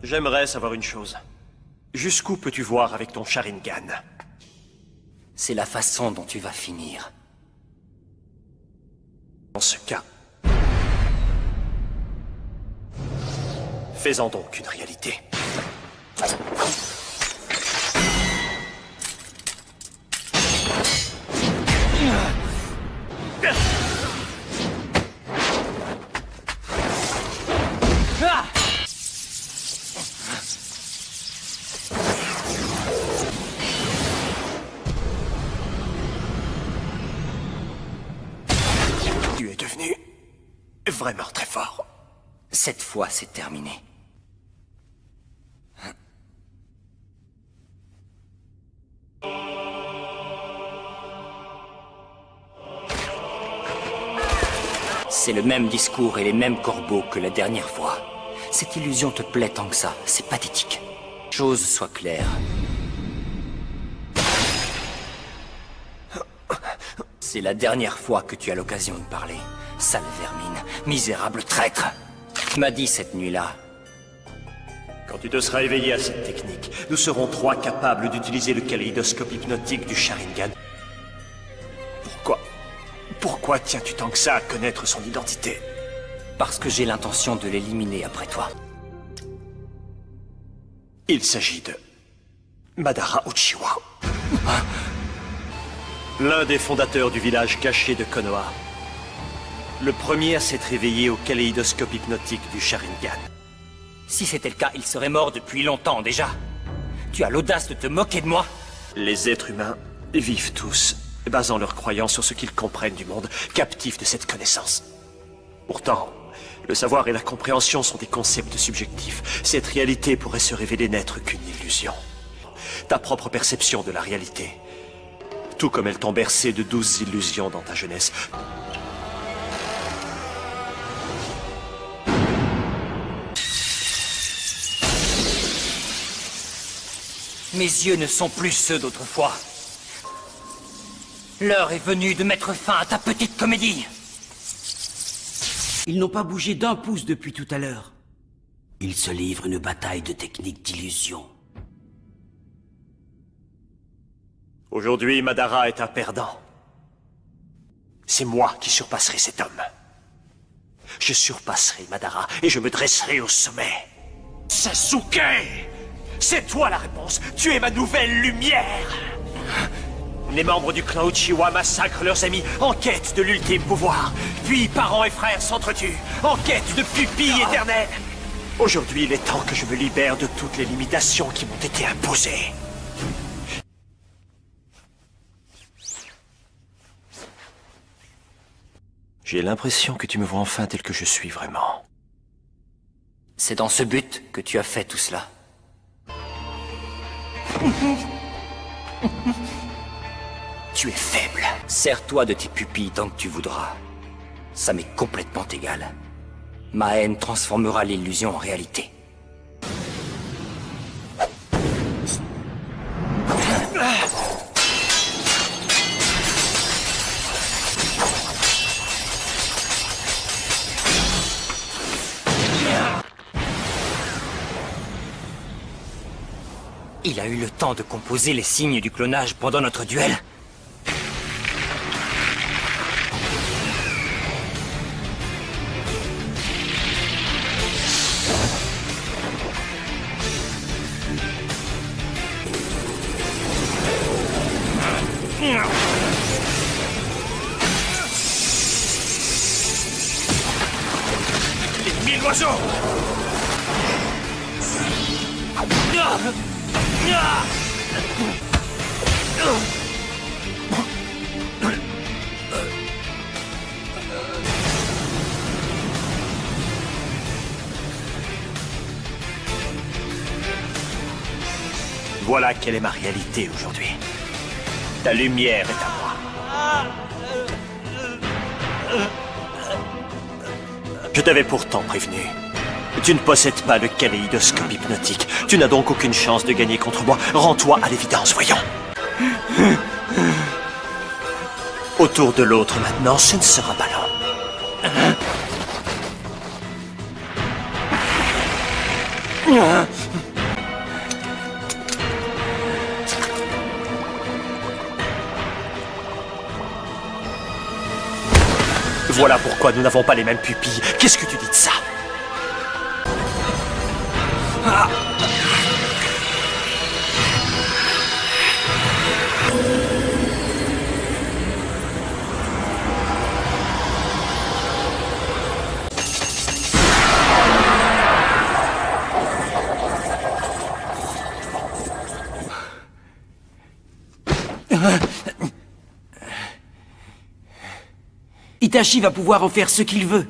J'aimerais savoir une chose. Jusqu'où peux-tu voir avec ton Sharingan? C'est la façon dont tu vas finir. Dans ce cas... fais-en donc une réalité. Tu es devenu vraiment très fort. Cette fois, c'est terminé. C'est le même discours et les mêmes corbeaux que la dernière fois. Cette illusion te plaît tant que ça, c'est pathétique. Chose soit claire. C'est la dernière fois que tu as l'occasion de parler. Sale vermine, misérable traître. Tu m'as dit cette nuit-là. Quand tu te seras éveillé à cette technique, nous serons trois capables d'utiliser le kaléidoscope hypnotique du Sharingan. Pourquoi tiens-tu tant que ça à connaître son identité? Parce que j'ai l'intention de l'éliminer après toi. Il s'agit de... Madara Uchiwa. L'un des fondateurs du village caché de Konoha. Le premier à s'être éveillé au kaléidoscope hypnotique du Sharingan. Si c'était le cas, il serait mort depuis longtemps déjà. Tu as l'audace de te moquer de moi? Les êtres humains vivent tous, basant leurs croyances sur ce qu'ils comprennent du monde, captifs de cette connaissance. Pourtant, le savoir et la compréhension sont des concepts subjectifs. Cette réalité pourrait se révéler n'être qu'une illusion. Ta propre perception de la réalité, tout comme elles t'ont bercé de 12 illusions dans ta jeunesse. Mes yeux ne sont plus ceux d'autrefois. L'heure est venue de mettre fin à ta petite comédie. Ils n'ont pas bougé d'un pouce depuis tout à l'heure. Ils se livrent une bataille de techniques d'illusion. Aujourd'hui, Madara est un perdant. C'est moi qui surpasserai cet homme. Je surpasserai Madara et je me dresserai au sommet. Sasuke! C'est toi la réponse. Tu es ma nouvelle lumière. Les membres du clan Uchiwa massacrent leurs amis en quête de l'ultime pouvoir. Puis parents et frères s'entretuent en quête de pupilles éternelles. Aujourd'hui, il est temps que je me libère de toutes les limitations qui m'ont été imposées. J'ai l'impression que tu me vois enfin tel que je suis vraiment. C'est dans ce but que tu as fait tout cela. Tu es faible. Sers-toi de tes pupilles tant que tu voudras. Ça m'est complètement égal. Ma haine transformera l'illusion en réalité. Il a eu le temps de composer les signes du clonage pendant notre duel. Les 1000 oiseaux! Voilà quelle est ma réalité aujourd'hui. Ta lumière est à moi. Je t'avais pourtant prévenu. Tu ne possèdes pas le kaléidoscope hypnotique. Tu n'as donc aucune chance de gagner contre moi. Rends-toi à l'évidence, voyons. Autour de l'autre maintenant, ce ne sera pas long. Voilà pourquoi nous n'avons pas les mêmes pupilles. Qu'est-ce que tu dis de ça? Itachi va pouvoir en faire ce qu'il veut.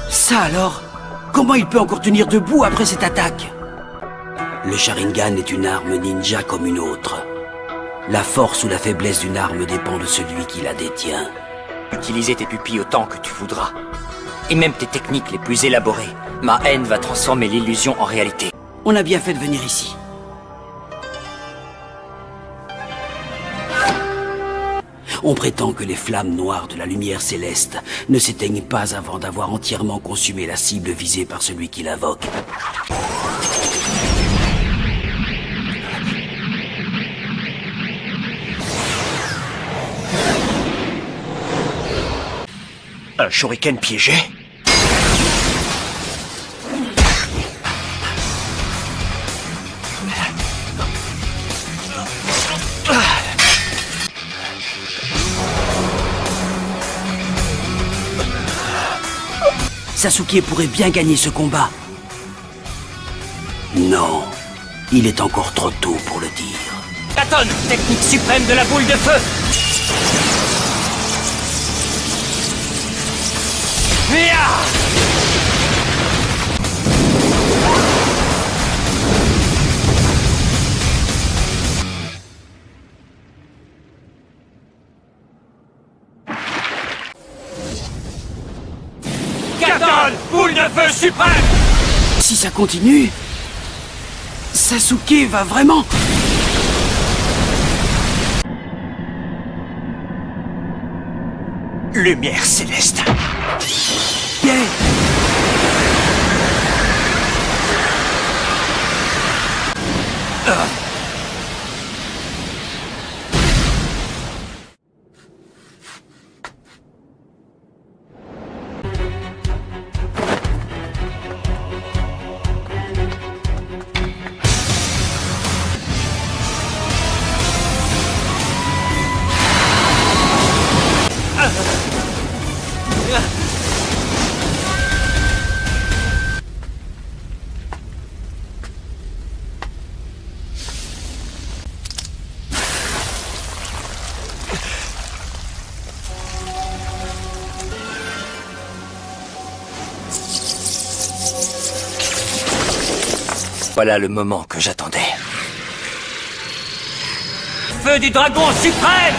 Ça alors? Comment il peut encore tenir debout après cette attaque? Le Sharingan est une arme ninja comme une autre. La force ou la faiblesse d'une arme dépend de celui qui la détient. Utiliser tes pupilles autant que tu voudras. Et même tes techniques les plus élaborées. Ma haine va transformer l'illusion en réalité. On a bien fait de venir ici. On prétend que les flammes noires de la lumière céleste ne s'éteignent pas avant d'avoir entièrement consumé la cible visée par celui qui l'invoque. Un shuriken piégé? Sasuke pourrait bien gagner ce combat. Non, il est encore trop tôt pour le dire. Katon, technique suprême de la boule de feu. Mia! Katon, boule de feu suprême! Si ça continue, Sasuke va vraiment... Lumière céleste. Yeah. Voilà le moment que j'attendais. Feu du dragon suprême!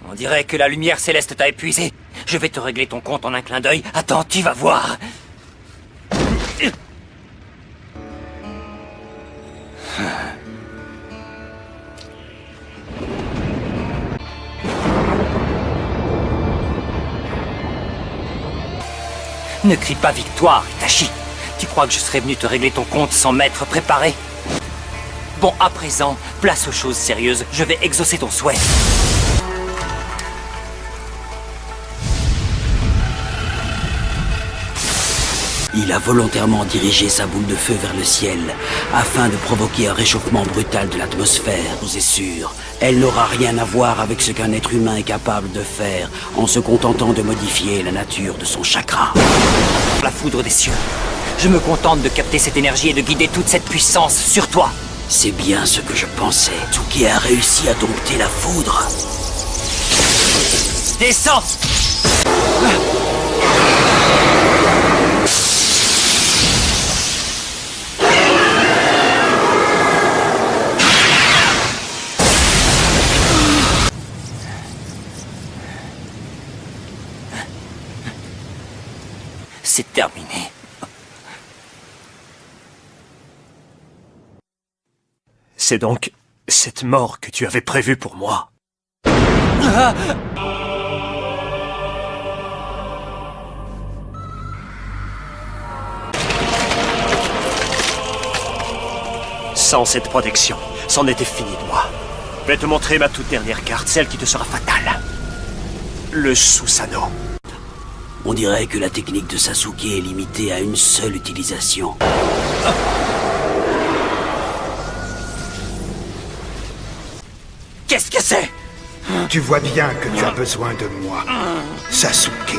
On dirait que la lumière céleste t'a épuisé. Je vais te régler ton compte en un clin d'œil. Attends, tu vas voir. Ne crie pas victoire, Itachi. Tu crois que je serais venu te régler ton compte sans m'être préparé? Bon, à présent, place aux choses sérieuses. Je vais exaucer ton souhait. Il a volontairement dirigé sa boule de feu vers le ciel, afin de provoquer un réchauffement brutal de l'atmosphère. Vous êtes sûr, elle n'aura rien à voir avec ce qu'un être humain est capable de faire en se contentant de modifier la nature de son chakra. La foudre des cieux. Je me contente de capter cette énergie et de guider toute cette puissance sur toi. C'est bien ce que je pensais. Tsuki a réussi à dompter la foudre. Descends! c'est terminé. C'est donc cette mort que tu avais prévue pour moi. Sans cette protection, c'en était fini de moi. Je vais te montrer ma toute dernière carte, celle qui te sera fatale. Le Susanoo. On dirait que la technique de Sasuke est limitée à une seule utilisation. Qu'est-ce que c'est? Tu vois bien que tu as besoin de moi, Sasuke.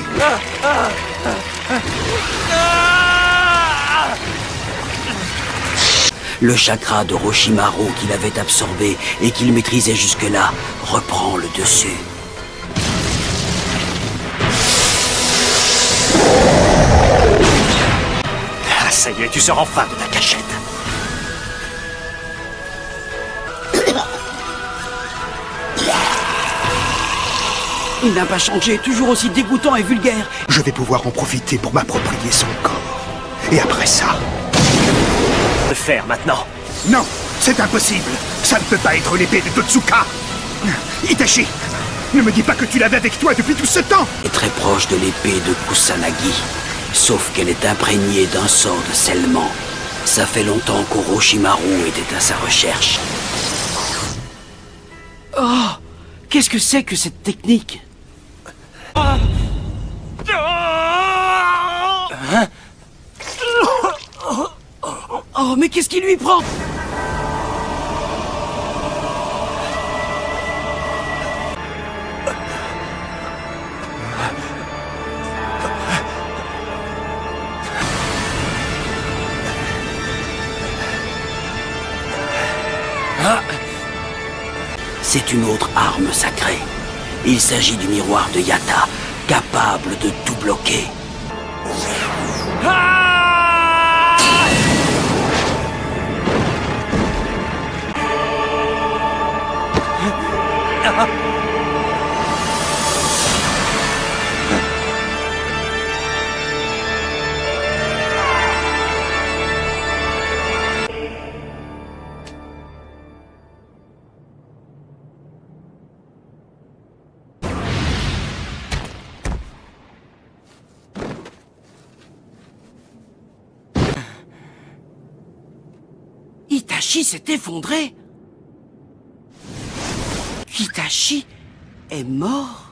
Le chakra de Orochimaru qu'il avait absorbé et qu'il maîtrisait jusque-là reprend le dessus. Ah, ça y est, tu sors enfin de ta cachette. Il n'a pas changé, toujours aussi dégoûtant et vulgaire. Je vais pouvoir en profiter pour m'approprier son corps. Et après ça... Le faire maintenant. Non, c'est impossible. Ça ne peut pas être l'épée de Totsuka. Itachi, ne me dis pas que tu l'avais avec toi depuis tout ce temps. Est très proche de l'épée de Kusanagi. Sauf qu'elle est imprégnée d'un sort de scellement. Ça fait longtemps qu'Orochimaru était à sa recherche. Oh, qu'est-ce que c'est que cette technique? Hein? Oh, mais qu'est-ce qui lui prend? C'est une autre arme sacrée. Il s'agit du miroir de Yatta, capable de tout bloquer. Itachi s'est effondré. Itachi est mort.